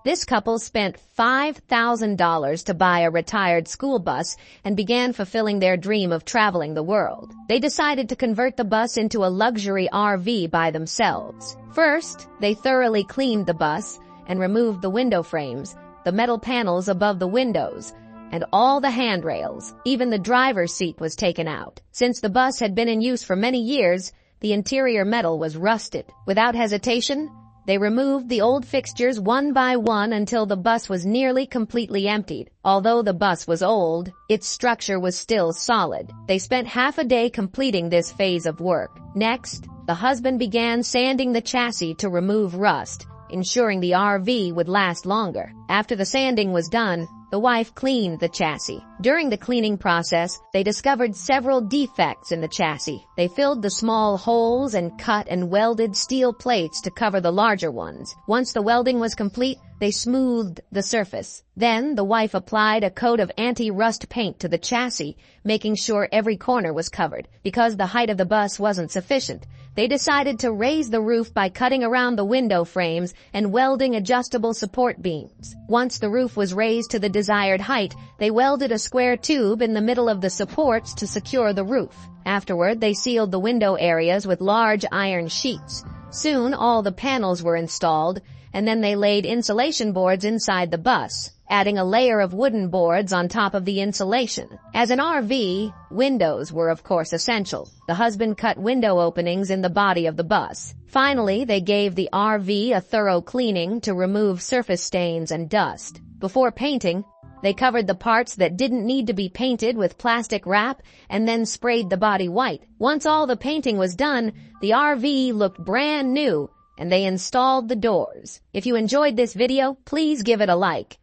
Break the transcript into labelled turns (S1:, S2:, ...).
S1: This couple spent $5,000 to buy a retired school bus and began fulfilling their dream of traveling the world. They decided to convert the bus into a luxury RV by themselves. First, they thoroughly cleaned the bus and removed the window frames, the metal panels above the windows, and all the handrails. Even the driver's seat was taken out. Since the bus had been in use for many years, the interior metal was rusted. Without hesitation, they removed the old fixtures one by one until the bus was nearly completely emptied. Although the bus was old, its structure was still solid. They spent half a day completing this phase of work. Next, the husband began sanding the chassis to remove rust, ensuring the RV would last longer. After the sanding was done, the wife cleaned the chassis. During the cleaning process, they discovered several defects in the chassis. They filled the small holes and cut and welded steel plates to cover the larger ones. Once the welding was complete, they smoothed the surface. Then, the wife applied a coat of anti-rust paint to the chassis, making sure every corner was covered. Because the height of the bus wasn't sufficient, they decided to raise the roof by cutting around the window frames and welding adjustable support beams. Once the roof was raised to the desired height, they welded a square tube in the middle of the supports to secure the roof. Afterward, they sealed the window areas with large iron sheets. Soon, all the panels were installed, and then they laid insulation boards inside the bus, adding a layer of wooden boards on top of the insulation. As an RV, windows were of course essential. The husband cut window openings in the body of the bus. Finally, they gave the RV a thorough cleaning to remove surface stains and dust. Before painting, they covered the parts that didn't need to be painted with plastic wrap and then sprayed the body white. Once all the painting was done, the RV looked brand new, and they installed the doors. If you enjoyed this video, please give it a like.